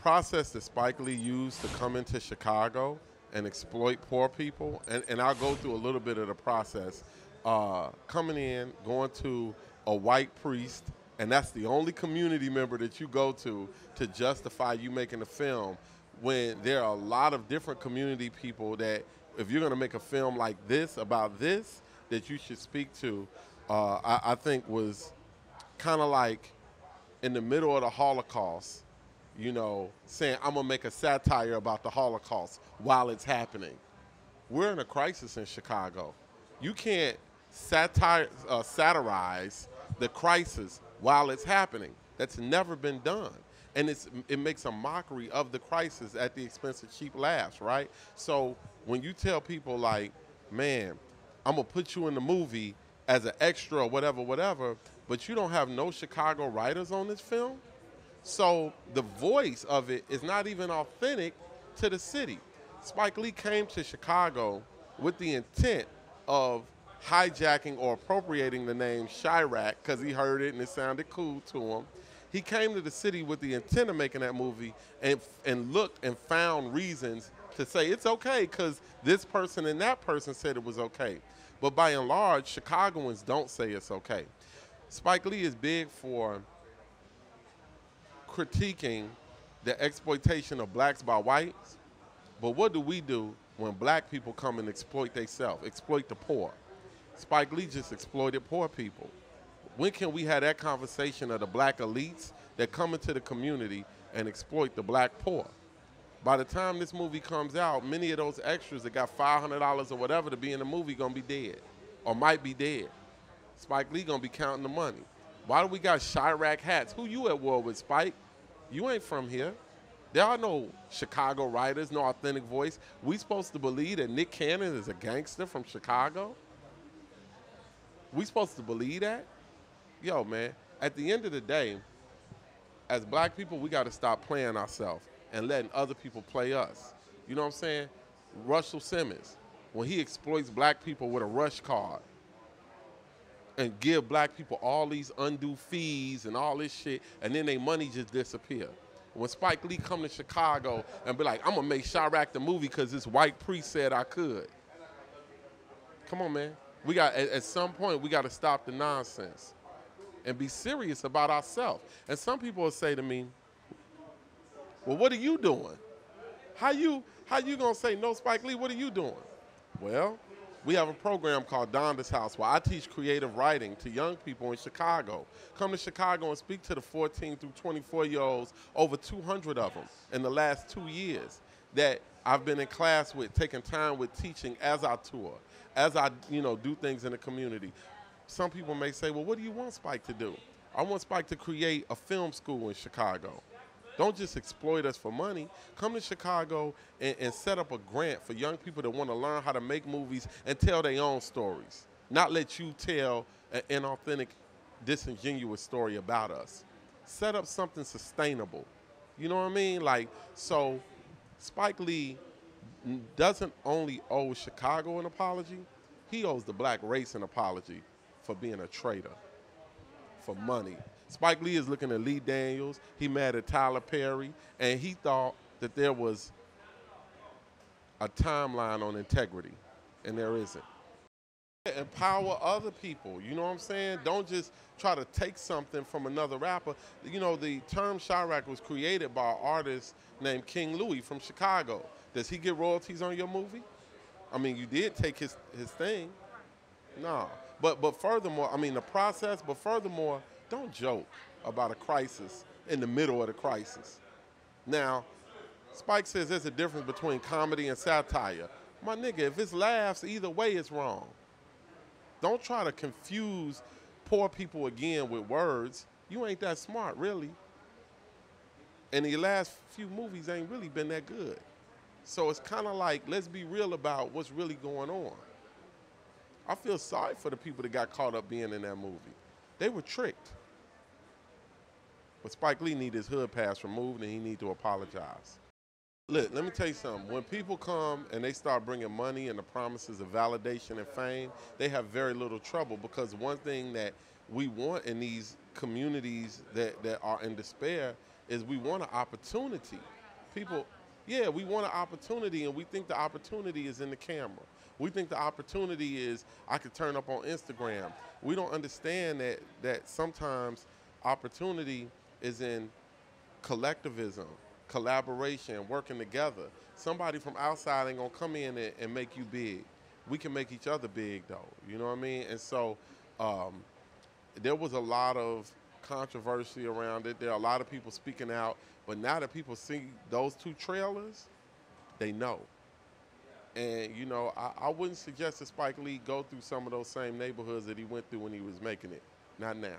process that Spike Lee used to come into Chicago and exploit poor people, and I'll go through a little bit of the process. Coming in, going to a white priest, and that's the only community member that you go to justify you making a film, when there are a lot of different community people that, if you're going to make a film like this, about this, that you should speak to, I think was kind of like in the middle of the Holocaust, you know, saying, I'm going to make a satire about the Holocaust while it's happening. We're in a crisis in Chicago. You can't satirize the crisis while it's happening. That's never been done. And it makes a mockery of the crisis at the expense of cheap laughs, right? So when you tell people like, man, I'm going to put you in the movie as an extra or whatever, but you don't have no Chicago writers on this film, so the voice of it is not even authentic to the city. Spike Lee came to Chicago with the intent of hijacking or appropriating the name Chi-Raq because he heard it and it sounded cool to him. He came to the city with the intent of making that movie and looked and found reasons to say it's okay because this person and that person said it was okay. But by and large, Chicagoans don't say it's okay. Spike Lee is big for critiquing the exploitation of blacks by whites, but what do we do when black people come and exploit themselves, exploit the poor? Spike Lee just exploited poor people. When can we have that conversation of the black elites that come into the community and exploit the black poor? By the time this movie comes out, many of those extras that got $500 or whatever to be in the movie gonna be dead, or might be dead. Spike Lee gonna be counting the money. Why do we got Chi-Raq hats? Who you at war with, Spike? You ain't from here. There are no Chicago writers, no authentic voice. We supposed to believe that Nick Cannon is a gangster from Chicago? We supposed to believe that? Yo, man, at the end of the day, as black people, we got to stop playing ourselves and letting other people play us. You know what I'm saying? Russell Simmons, when he exploits black people with a rush card and give black people all these undue fees and all this shit, and then their money just disappear. When Spike Lee come to Chicago and be like, I'm gonna make Chi-Raq the movie because this white priest said I could. Come on, man. We got, at some point, we got to stop the nonsense and be serious about ourselves. And some people will say to me, well, what are you doing? How you gonna say no, Spike Lee, what are you doing? Well, we have a program called Donda's House where I teach creative writing to young people in Chicago. Come to Chicago and speak to the 14 through 24-year-olds, over 200 of them in the last 2 years that I've been in class with, taking time with teaching as I tour, as I do things in the community. Some people may say, well, what do you want Spike to do? I want Spike to create a film school in Chicago. Don't just exploit us for money. Come to Chicago and set up a grant for young people that want to learn how to make movies and tell their own stories. Not let you tell an inauthentic, disingenuous story about us. Set up something sustainable. You know what I mean? Like, so Spike Lee doesn't only owe Chicago an apology, he owes the black race an apology for being a traitor, for money. Spike Lee is looking at Lee Daniels, he mad at Tyler Perry, and he thought that there was a timeline on integrity, and there isn't. Empower other people, you know what I'm saying? Don't just try to take something from another rapper. You know, the term Chi-Raq was created by an artist named King Louis from Chicago. Does he get royalties on your movie? I mean, you did take his thing. No. But furthermore, I mean, the process, but furthermore, don't joke about a crisis in the middle of the crisis. Now, Spike says there's a difference between comedy and satire. My nigga, if it's laughs, either way it's wrong. Don't try to confuse poor people again with words. You ain't that smart, really. And the last few movies ain't really been that good. So it's kind of like, let's be real about what's really going on. I feel sorry for the people that got caught up being in that movie. They were tricked. But Spike Lee need his hood pass removed and he need to apologize. Look, let me tell you something. When people come and they start bringing money and the promises of validation and fame, they have very little trouble, because one thing that we want in these communities that are in despair is we want an opportunity. People, yeah, we want an opportunity, and we think the opportunity is in the camera. We think the opportunity is I could turn up on Instagram. We don't understand that sometimes opportunity is in collectivism, collaboration, working together. Somebody from outside ain't gonna come in and make you big. We can make each other big though. You know what I mean? And so um, there was a lot of controversy around it. There are a lot of people speaking out, but now that people see those two trailers, they know. And you know, I wouldn't suggest that Spike Lee go through some of those same neighborhoods that he went through when he was making it. Not now.